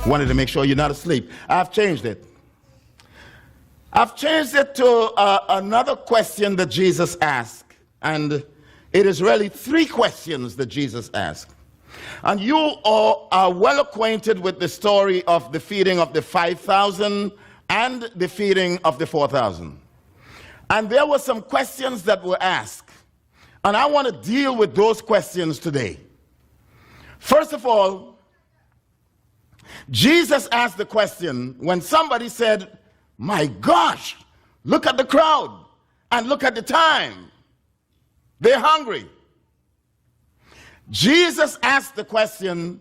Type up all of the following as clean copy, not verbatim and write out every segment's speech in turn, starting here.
Wanted to make sure you're not asleep. I've changed it. I've changed it to another question that Jesus asked. And it is really three questions that Jesus asked. And you are well acquainted with the story of the feeding of the 5,000 and the feeding of the 4,000. And there were some questions that were asked. And I want to deal with those questions today. First of all, Jesus asked the question when somebody said, "My gosh, look at the crowd and look at the time. They're hungry." Jesus asked the question,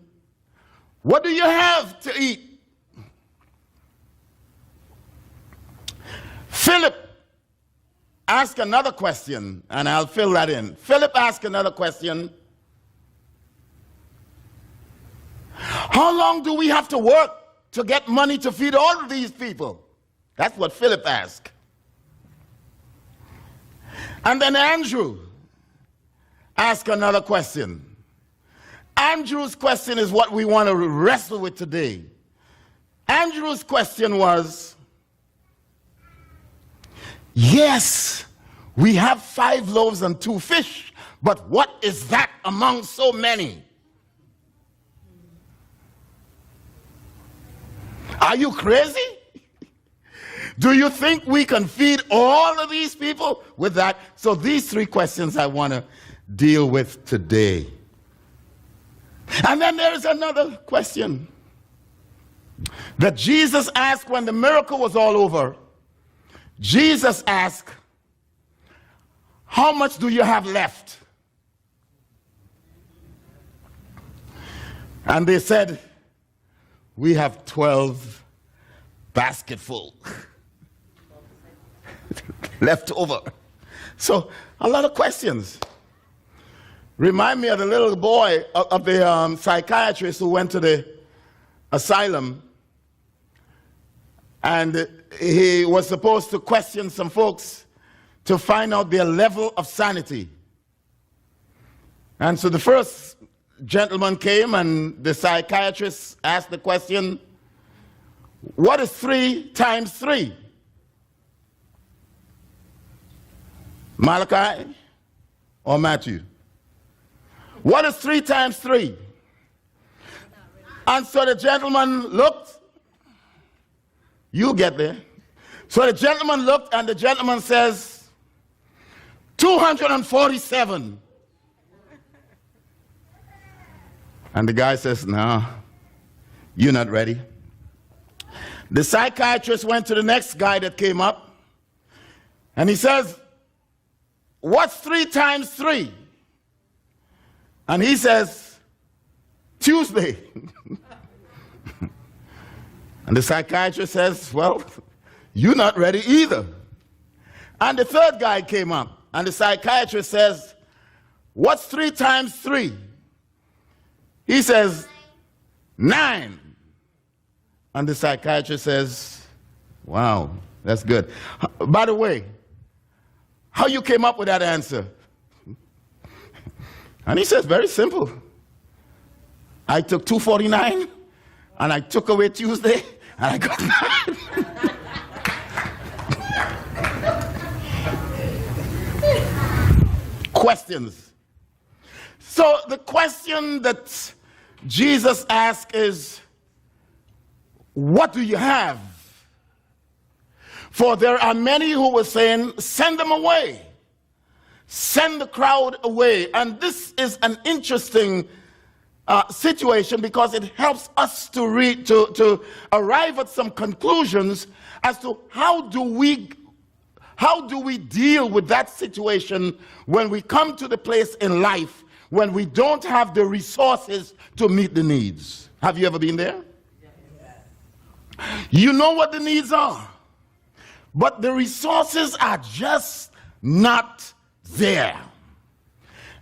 "What do you have to eat?" Philip asked another question, and I'll fill that in. Philip asked another question. "How long do we have to work to get money to feed all of these people?" That's what Philip asked. And then Andrew asked another question. Andrew's question is what we want to wrestle with today. Andrew's question was, "Yes, we have 5 loaves and 2 fish, but what is that among so many?" Are you crazy? Do you think we can feed all of these people with that? So these 3 questions I want to deal with today. And then there is another question that Jesus asked when the miracle was all over. Jesus asked, "How much do you have left?" And they said, "We have 12 basketful left over." So a lot of questions. Remind me of the little boy of the psychiatrist who went to the asylum, and he was supposed to question some folks to find out their level of sanity. And so the first gentleman came, and the psychiatrist asked the question, "What is 3 times 3? Malachi or Matthew? What is 3 times 3? And so the gentleman looked. You get there. So the gentleman looked, and the gentleman says, 247. And the guy says, "No, you're not ready." The psychiatrist went to the next guy that came up, and he says, "What's 3 times 3? And he says, "Tuesday." And the psychiatrist says, "Well, you're not ready either." And the third guy came up, and the psychiatrist says, "What's 3 times 3? He says, 9. And the psychiatrist says, "Wow, that's good. By the way, how you came up with that answer?" And he says, "Very simple. I took 249, and I took away Tuesday, and I got 9. Questions. So the question that Jesus asked is, "What do you have?" For there are many who were saying, "Send them away. Send the crowd away." And this is an interesting situation, because it helps us to arrive at some conclusions as to how do we deal with that situation when we come to the place in life when we don't have the resources to meet the needs. Have you ever been there? You know what the needs are, but the resources are just not there.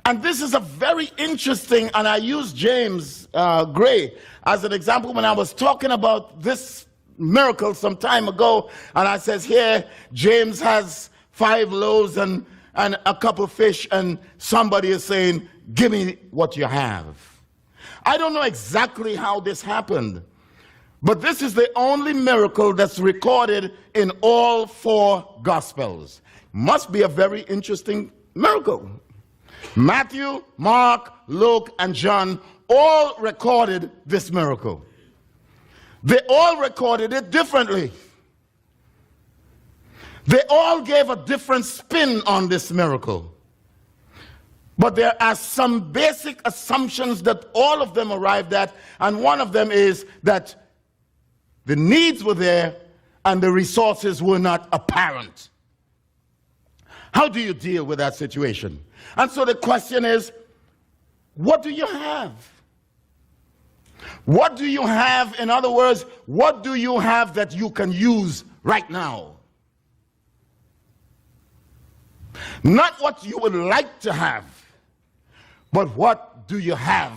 And this is a very interesting, and I use James Gray as an example when I was talking about this miracle some time ago, and I says, here, James has 5 loaves and a couple fish, and somebody is saying, "Give me what you have." I don't know exactly how this happened, But this is the only miracle that's recorded in all 4 Gospels. Must be a very interesting miracle. Matthew, Mark, Luke, and John all recorded this miracle. They all recorded it differently. They all gave a different spin on this miracle. But there are some basic assumptions that all of them arrived at, and one of them is that the needs were there and the resources were not apparent. How do you deal with that situation? And so the question is, what do you have? What do you have? In other words, what do you have that you can use right now? Not what you would like to have, but what do you have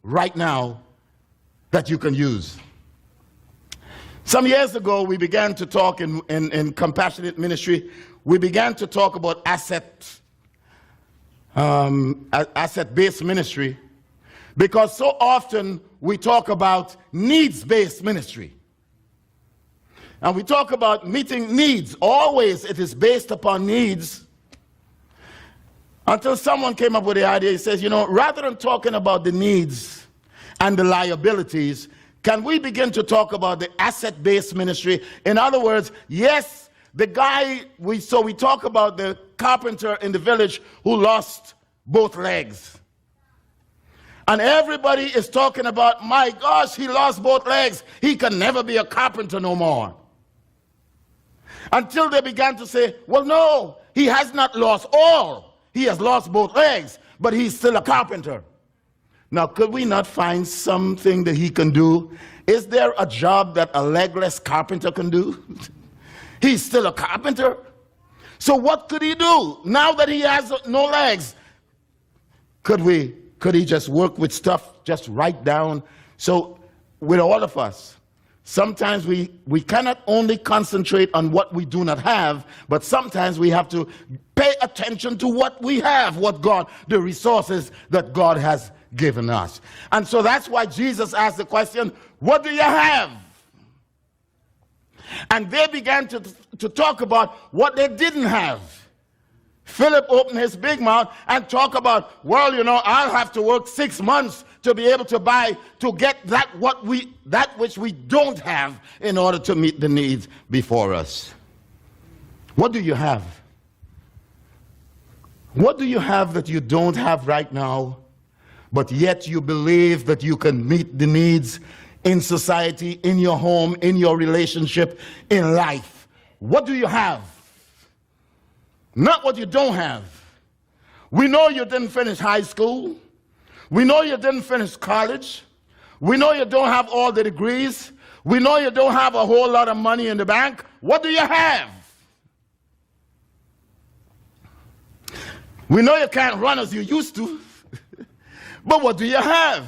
right now that you can use? Some years ago, we began to talk in compassionate ministry. We began to talk about asset-based ministry, because so often we talk about needs-based ministry. And we talk about meeting needs. Always it is based upon needs. Until someone came up with the idea, he says, rather than talking about the needs and the liabilities, can we begin to talk about the asset-based ministry? In other words, yes, the guy, we talk about the carpenter in the village who lost both legs. And everybody is talking about, my gosh, he lost both legs. He can never be a carpenter no more. Until they began to say, well, no, he has not lost all. He has lost both legs, but he's still a carpenter. Now, could we not find something that he can do? Is there a job that a legless carpenter can do? He's still a carpenter. So what could he do? Now that he has no legs, could he just work with stuff, just write down? So with all of us, sometimes we cannot only concentrate on what we do not have, but sometimes we have to pay attention to what we have, the resources that God has given us. And so that's why Jesus asked the question, what do you have? And they began to talk about what they didn't have. Philip opened his big mouth and talked about, well, I'll have to work 6 months to be able to get that which we don't have in order to meet the needs before us. What do you have? What do you have that you don't have right now, but yet you believe that you can meet the needs in society, in your home, in your relationship, in life? What do you have? Not what you don't have. We know you didn't finish high school. We know you didn't finish college. We know you don't have all the degrees. We know you don't have a whole lot of money in the bank. What do you have? We know you can't run as you used to. But what do you have?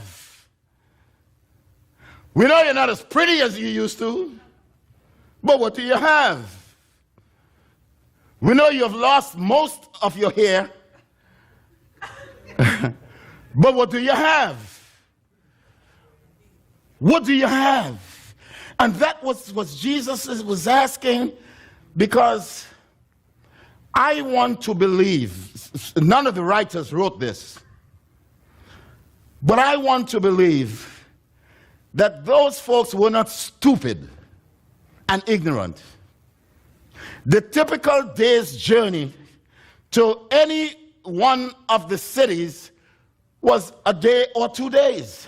We know you're not as pretty as you used to. But what do you have? We know you have lost most of your hair. But what do you have? What do you have? And that was what Jesus was asking, because I want to believe, none of the writers wrote this, but I want to believe that those folks were not stupid and ignorant. The typical day's journey to any one of the cities was a day or 2 days.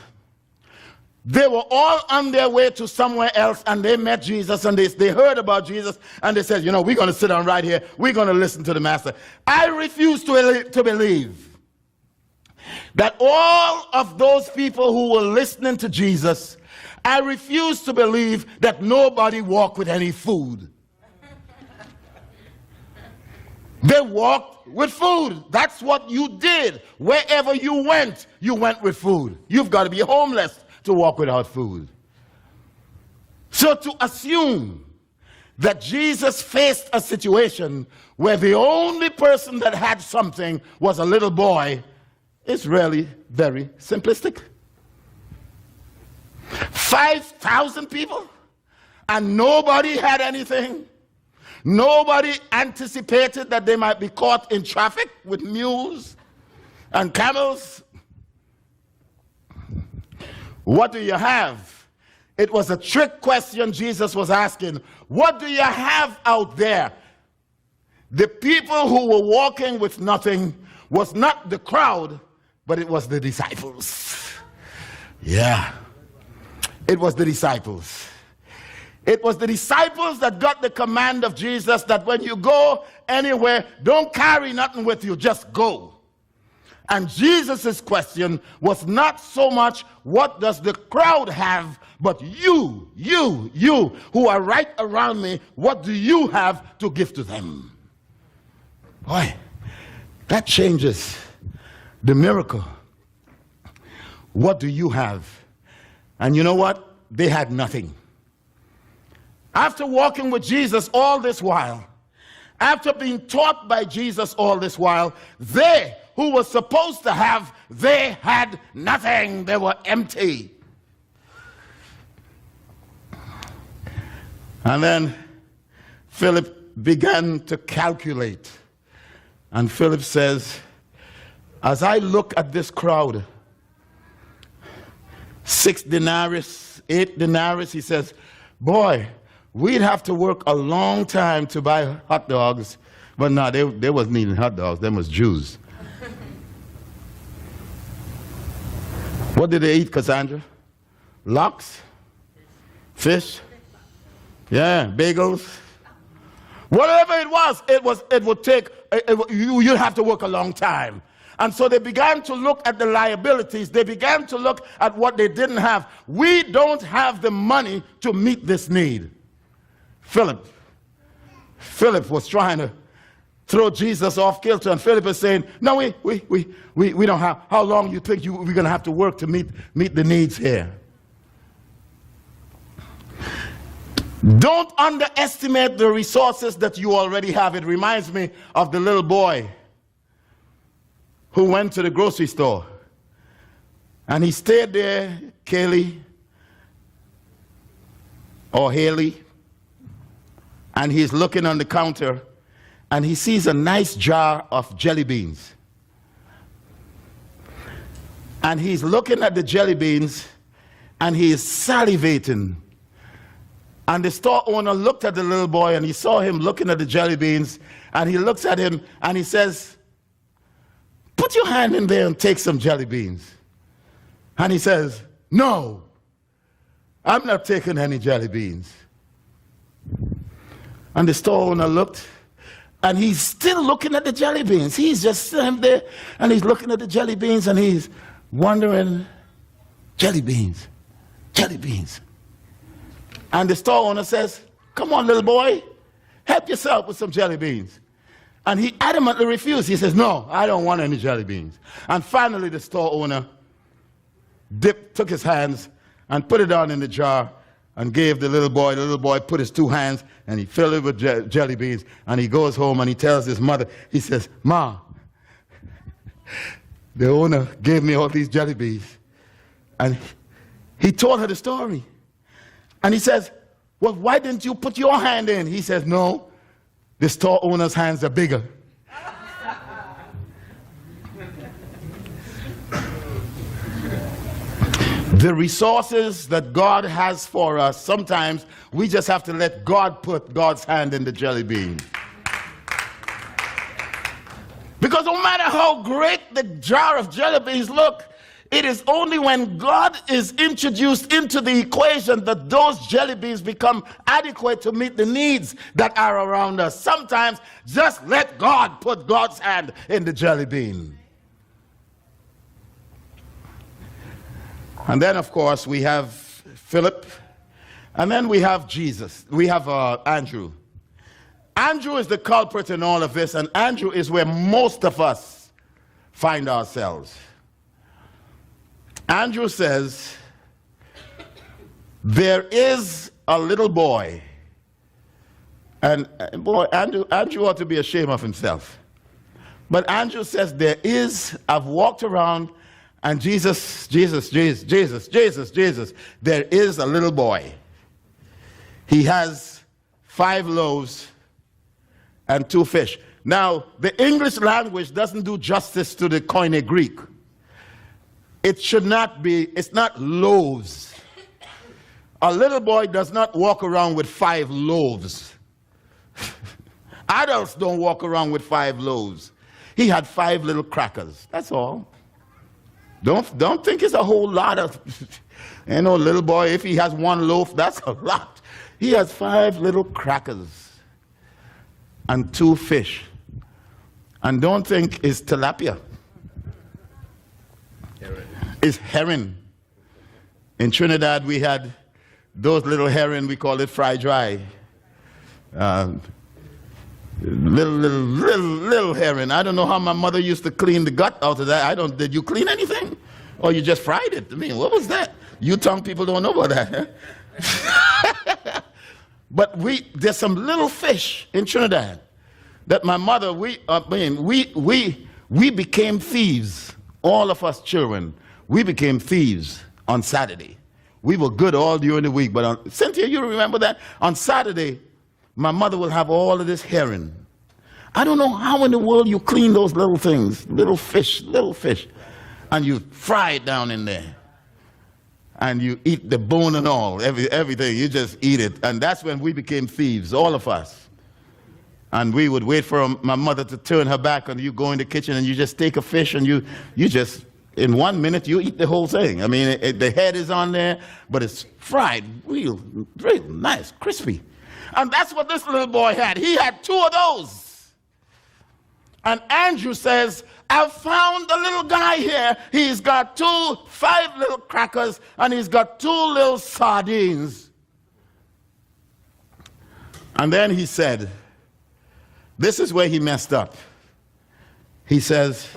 They were all on their way to somewhere else, and they met Jesus, and they heard about Jesus, and they said, we're going to sit down right here. We're going to listen to the Master. I refuse to believe that all of those people who were listening to Jesus, I refuse to believe that nobody walked with any food. They walked with food. That's what you did. Wherever you went with food. You've got to be homeless to walk without food. So to assume that Jesus faced a situation where the only person that had something was a little boy is really very simplistic. 5,000 people, and nobody had anything. Nobody anticipated that they might be caught in traffic with mules and camels. What do you have? It was a trick question Jesus was asking. What do you have out there? The people who were walking with nothing was not the crowd, but it was the disciples. Yeah, it was the disciples. It was the disciples that got the command of Jesus that when you go anywhere, don't carry nothing with you, just go. And Jesus' question was not so much, what does the crowd have, but you who are right around me, what do you have to give to them? Boy, that changes the miracle. What do you have? And you know what? They had nothing. After walking with Jesus all this while, after being taught by Jesus all this while, they who were supposed to have, they had nothing. They were empty. And then Philip began to calculate. And Philip says, as I look at this crowd, 6 denarius, 8 denarius, he says, boy, we'd have to work a long time to buy hot dogs. But no, they wasn't eating hot dogs, them was Jews. What did they eat, Cassandra? Lox? Fish? Yeah, bagels. Whatever it would take, you'd have to work a long time. And so they began to look at the liabilities. They began to look at what they didn't have. We don't have the money to meet this need. Philip was trying to throw Jesus off kilter, and Philip is saying, no, we don't have. How long you think we're going to have to work to meet the needs here? Don't underestimate the resources that you already have. It reminds me of the little boy who went to the grocery store, and he stayed there, Haley, and he's looking on the counter, and he sees a nice jar of jelly beans. And he's looking at the jelly beans, and he is salivating. And the store owner looked at the little boy, and he saw him looking at the jelly beans, and he looks at him, and he says, put your hand in there and take some jelly beans. And he says, no, I'm not taking any jelly beans. And the store owner looked, and he's still looking at the jelly beans. He's just sitting there, and he's looking at the jelly beans, and he's wondering, jelly beans, jelly beans. And the store owner says, come on, little boy, help yourself with some jelly beans. And he adamantly refused. He says, no, I don't want any jelly beans. And finally, the store owner took his hands and put it down in the jar and gave the little boy. The little boy put his 2 hands and he filled it with jelly beans. And he goes home and he tells his mother, he says, Ma, the owner gave me all these jelly beans. And he told her the story. And he says, well, why didn't you put your hand in? He says, no, the store owner's hands are bigger. The resources that God has for us, sometimes we just have to let God put God's hand in the jelly bean. Because no matter how great the jar of jelly beans look, it is only when God is introduced into the equation that those jelly beans become adequate to meet the needs that are around us. Sometimes just let God put God's hand in the jelly bean. And then, of course, we have Philip, and then we have Jesus. We have Andrew. Andrew is the culprit in all of this, and Andrew is where most of us find ourselves. Andrew says, there is a little boy, and boy, Andrew ought to be ashamed of himself. But Andrew says, I've walked around And Jesus, there is a little boy. He has 5 loaves and 2 fish. Now, the English language doesn't do justice to the Koine Greek. It should not be, it's not loaves. A little boy does not walk around with 5 loaves. Adults don't walk around with 5 loaves. He had 5 little crackers, that's all. Don't think it's a whole lot of, little boy, if he has 1 loaf, that's a lot. He has 5 little crackers and 2 fish. And don't think it's tilapia. It's herring. In Trinidad, we had those little herring, we call it fry dry. Little herring. I don't know how my mother used to clean the gut out of that. Did you clean anything? Or you just fried it? I mean, what was that? You tongue people don't know about that, huh? But there's some little fish in Trinidad that my mother, we became thieves. All of us children, we became thieves on Saturday. We were good all during the week, but Cynthia, you remember that? On Saturday, my mother will have all of this herring. I don't know how in the world you clean those little things, little fish, and you fry it down in there. And you eat the bone and all, everything, you just eat it. And that's when we became thieves, all of us. And we would wait for my mother to turn her back, and you go in the kitchen and you just take a fish and you just, in 1 minute, you eat the whole thing. I mean, the head is on there, but it's fried, real nice, crispy. And that's what this little boy had. He had 2 of those. And Andrew says, I found the little guy here. He's got 5 little crackers, and he's got 2 little sardines. And then he said, this is where he messed up. He says,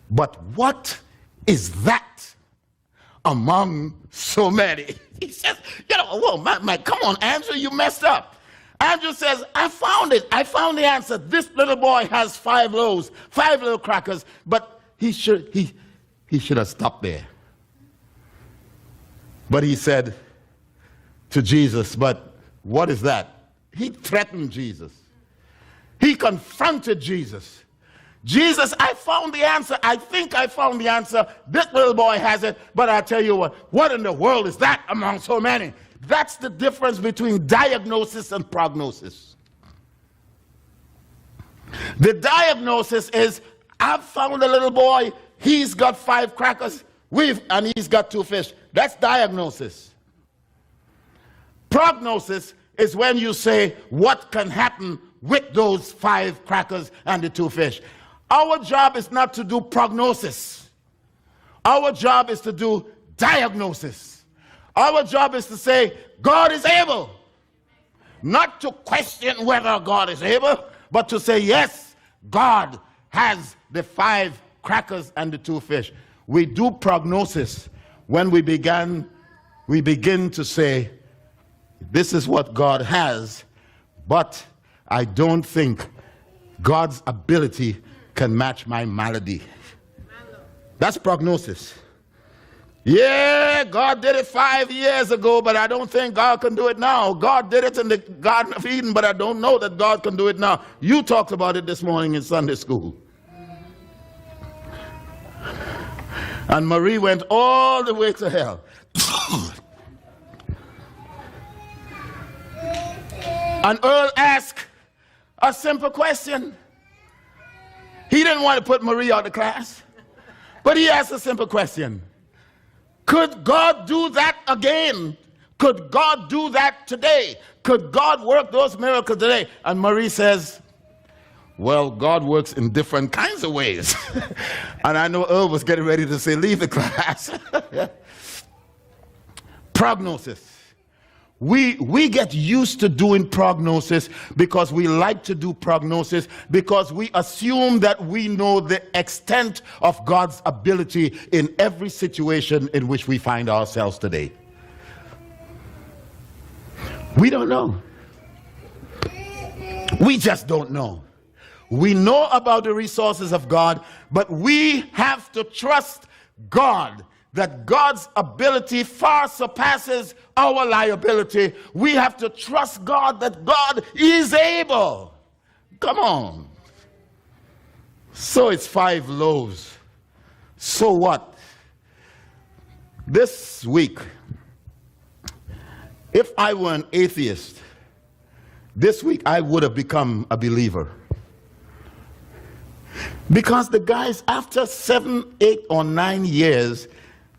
but what is that among so many? He says, come on, Andrew, you messed up. Andrew says, I found it. I found the answer. This little boy has 5 loaves, 5 little crackers, but he should have stopped there. But he said to Jesus, but what is that? He threatened Jesus. He confronted Jesus. Jesus, I found the answer. I think I found the answer. This little boy has it, but I tell you what in the world is that among so many? That's the difference between diagnosis and prognosis. The diagnosis is, I've found a little boy, he's got 5 crackers, and he's got 2 fish. That's diagnosis. Prognosis is when you say what can happen with those 5 crackers and the 2 fish. Our job is not to do prognosis. Our job is to do diagnosis. Our job is to say, God is able. Not to question whether God is able, but to say, yes, God has the 5 crackers and the 2 fish. We do prognosis when we begin to say, this is what God has, but I don't think God's ability can match my malady. That's prognosis. Yeah, God did it 5 years ago, but I don't think God can do it now. God did it in the Garden of Eden, but I don't know that God can do it now. You talked about it this morning in Sunday school. And Marie went all the way to hell. And Earl asked a simple question. He didn't want to put Marie out of class, but he asked a simple question. Could God do that again? Could God do that today? Could God work those miracles today? And Marie says, well, God works in different kinds of ways. And I know Earl was getting ready to say, leave the class. Prognosis. We get used to doing prognosis because we like to do prognosis because we assume that we know the extent of God's ability in every situation in which we find ourselves today. We don't know. We just don't know. We know about the resources of God, but we have to trust God, that God's ability far surpasses our liability. We have to trust God that God is able. Come on. So it's 5 loaves. So what? This week, if I were an atheist, this week I would have become a believer. Because the guys, after 7, 8, or 9 years,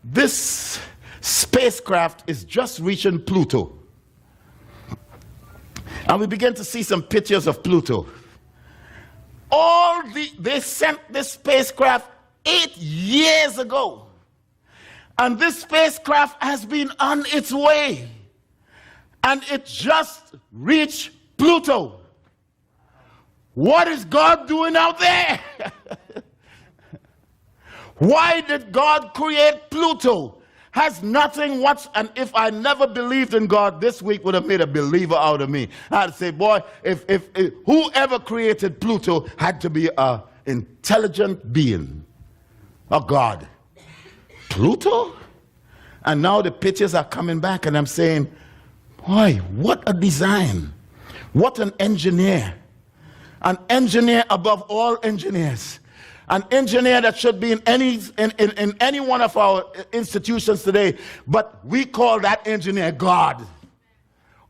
this spacecraft is just reaching Pluto. And we begin to see some pictures of Pluto. They sent this spacecraft 8 years ago. And this spacecraft has been on its way. And it just reached Pluto. What is God doing out there? Why did God create Pluto? Has nothing what's, and if I never believed in God, this week would have made a believer out of me. I'd say, boy, if whoever created Pluto had to be an intelligent being, a God. Pluto? And now the pictures are coming back, and I'm saying, boy, what a design. What an engineer. An engineer above all engineers. An engineer that should be in any one of our institutions today, but we call that engineer God.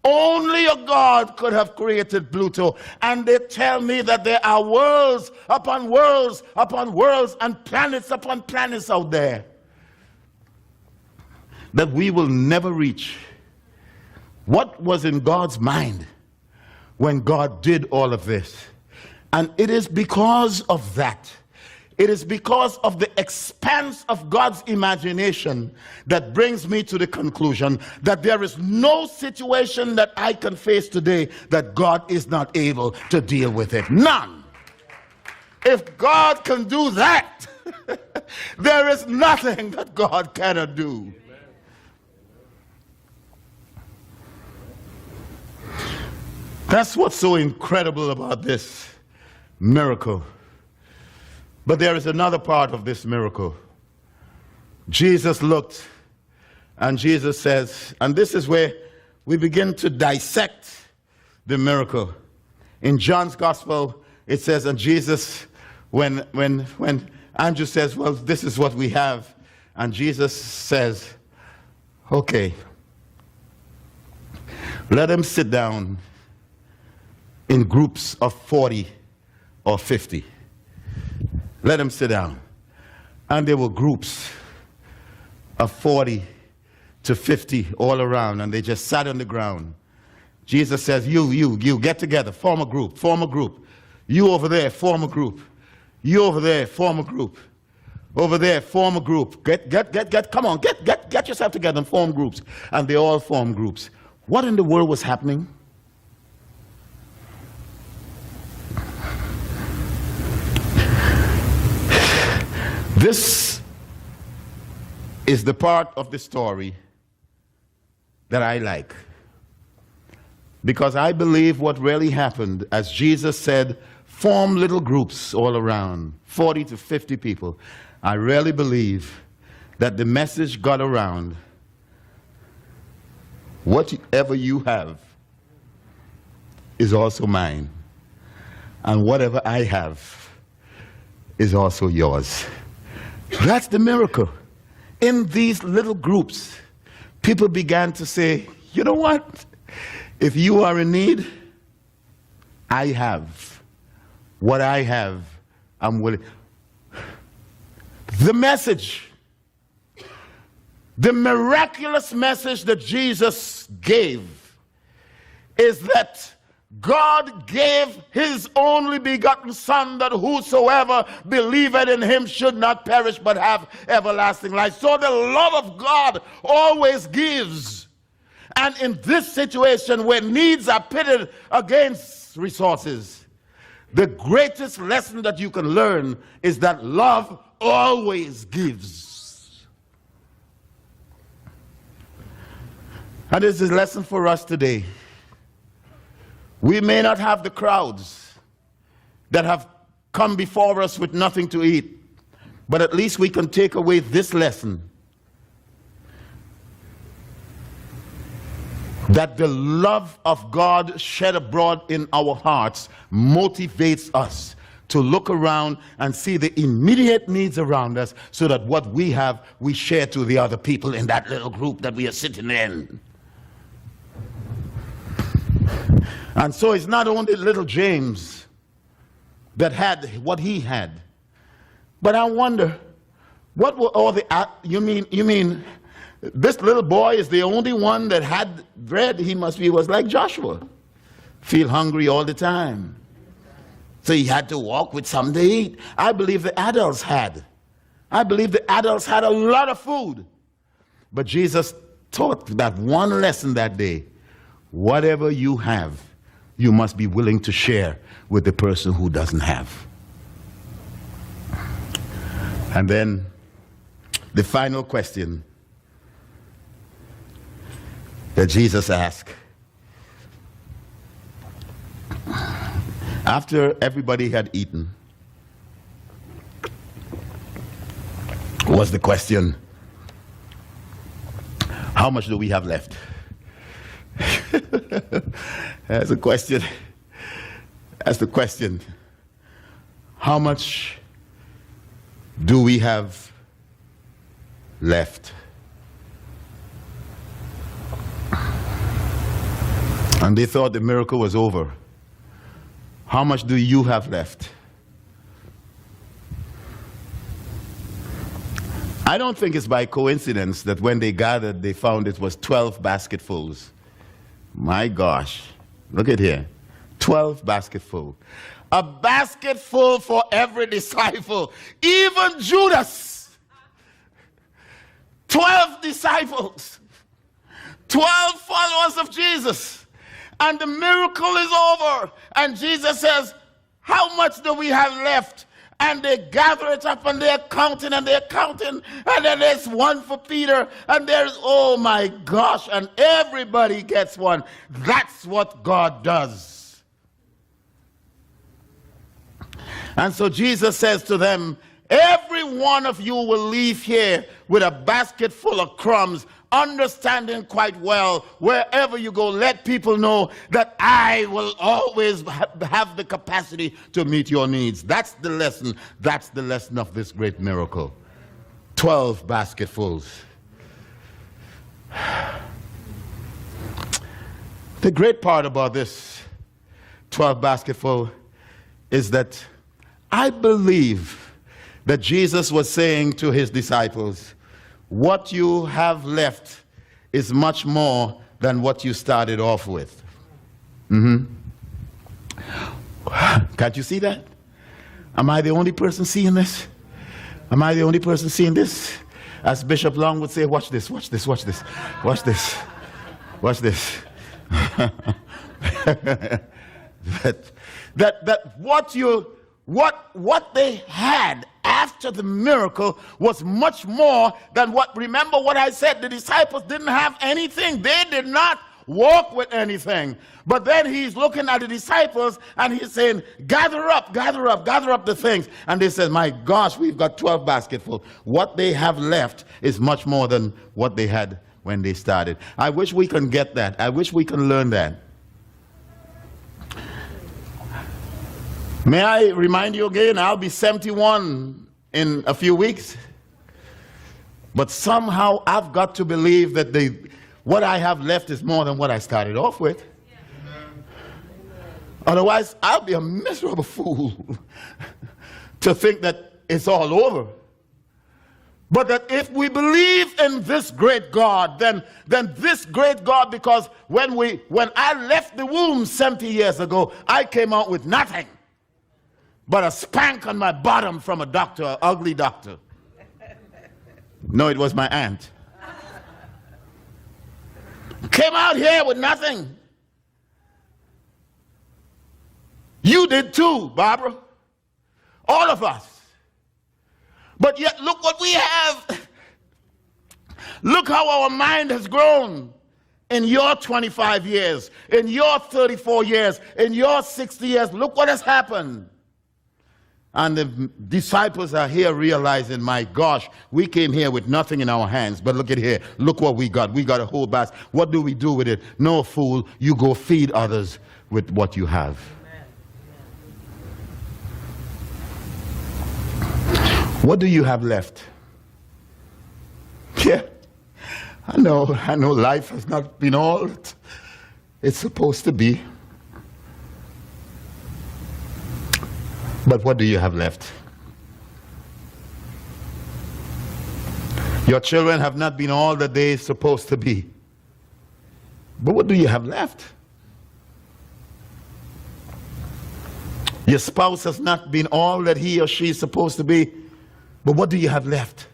Only a God could have created Pluto. And they tell me that there are worlds upon worlds upon worlds and planets upon planets out there that we will never reach. What was in God's mind when God did all of this? And it is because of that. It is because of the expanse of God's imagination that brings me to the conclusion that there is no situation that I can face today that God is not able to deal with it. None. If God can do that, there is nothing that God cannot do. That's what's so incredible about this miracle. But there is another part of this miracle. Jesus looked, and Jesus says, and this is where we begin to dissect the miracle. In John's gospel, it says, and Jesus, when Andrew says, well, this is what we have, and Jesus says, okay, let them sit down in groups of 40 or 50. Let them sit down. And there were groups of 40 to 50 all around, and they just sat on the ground. Jesus says, you, get together, form a group, form a group. You over there, form a group. You over there, form a group. Over there, form a group. Come on, get yourself together and form groups. And they all form groups. What in the world was happening? This is the part of the story that I like. Because I believe what really happened, as Jesus said, form little groups all around, 40 to 50 people. I really believe that the message got around. Whatever you have is also mine. And whatever I have is also yours. That's the miracle. In these little groups, people began to say, you know what? If you are in need, I have. What I have, I'm willing. The message, the miraculous message that Jesus gave is that God gave his only begotten Son, that whosoever believeth in him should not perish but have everlasting life. So the love of God always gives. And in this situation where needs are pitted against resources, the greatest lesson that you can learn is that love always gives. And this is a lesson for us today. We may not have the crowds that have come before us with nothing to eat, But at least we can take away this lesson, that the love of God shed abroad in our hearts motivates us to look around and see the immediate needs around us, so that what we have, we share to the other people in that little group that we are sitting in. And so it's not only little James that had what he had, but I wonder, what were all the, you mean this little boy is the only one that had bread? He was like Joshua, feel hungry all the time. So he had to walk with something to eat. I believe the adults had. I believe the adults had a lot of food. But Jesus taught that one lesson that day: whatever you have, you must be willing to share with the person who doesn't have. And then the final question that Jesus asked, after everybody had eaten, was the question, how much do we have left? That's the question. That's the question. How much do we have left? And they thought the miracle was over. How much do you have left? I don't think it's by coincidence that when they gathered, they found it was 12 basketfuls. My gosh, look at here, 12 basketfuls. A basketful for every disciple, even Judas. 12 disciples, 12 followers of Jesus. And the miracle is over. And Jesus says, how much do we have left? And they gather it up and they're counting and they're counting. And then there's one for Peter. And there's, oh my gosh, and everybody gets one. That's what God does. And so Jesus says to them, every one of you will leave here with a basket full of crumbs, understanding quite well, wherever you go, let people know that I will always have the capacity to meet your needs. That's the lesson. That's the lesson of this great miracle. 12 basketfuls. The great part about this 12 basketful is that I believe that Jesus was saying to his disciples, what you have left is much more than what you started off with. Can't you see that? Am I the only person seeing this? Am I the only person seeing this? As Bishop Long would say, watch this, watch this, watch this, watch this, watch this. that what they had after the miracle was much more than what, remember what I said, the disciples didn't have anything. They did not walk with anything. But then he's looking at the disciples and he's saying, gather up the things. And they said, my gosh, we've got 12 basketfuls. What they have left is much more than what they had when they started. I wish we can get that. I wish we can learn that. May I remind you again, I'll be 71 in a few weeks. But somehow I've got to believe that what I have left is more than what I started off with. Yeah. Otherwise, I'll be a miserable fool to think that it's all over. But that if we believe in this great God, then this great God, because when I left the womb 70 years ago, I came out with nothing but a spank on my bottom from a doctor, an ugly doctor. No, it was my aunt. Came out here with nothing. You did too, Barbara. All of us. But yet, look what we have. Look how our mind has grown in your 25 years, in your 34 years, in your 60 years. Look what has happened. And the disciples are here realizing, my gosh, we came here with nothing in our hands. But look at here. Look what we got. We got a whole basket. What do we do with it? No, fool. You go feed others with what you have. What do you have left? Yeah. I know life has not been all it's supposed to be. But what do you have left? Your children have not been all that they're supposed to be. But what do you have left? Your spouse has not been all that he or she is supposed to be. But what do you have left?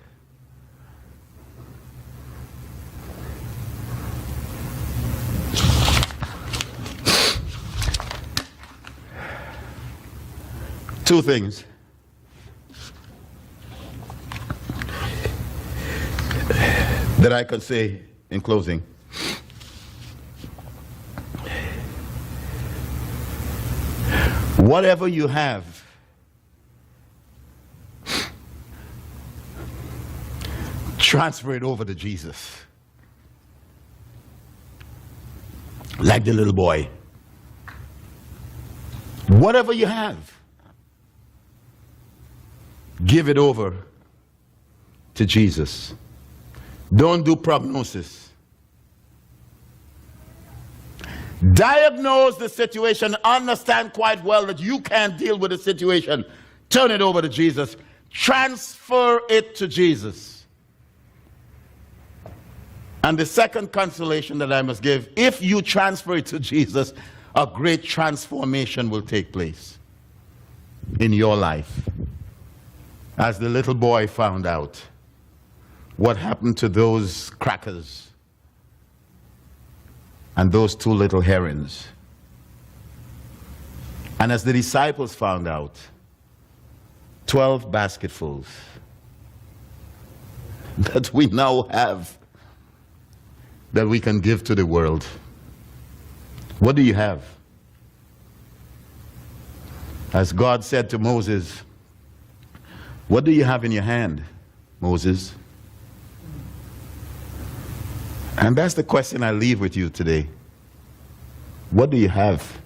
Two things. That I can say in closing. Whatever you have, transfer it over to Jesus. Like the little boy. Whatever you have, give it over to Jesus. Don't do prognosis. Diagnose the situation. Understand quite well that you can't deal with the situation. Turn it over to Jesus. Transfer it to Jesus. And the second consolation that I must give, if you transfer it to Jesus, a great transformation will take place in your life. As the little boy found out what happened to those crackers and those two little herons. And as the disciples found out, 12 basketfuls that we now have that we can give to the world. What do you have? As God said to Moses, what do you have in your hand, Moses? And that's the question I leave with you today. What do you have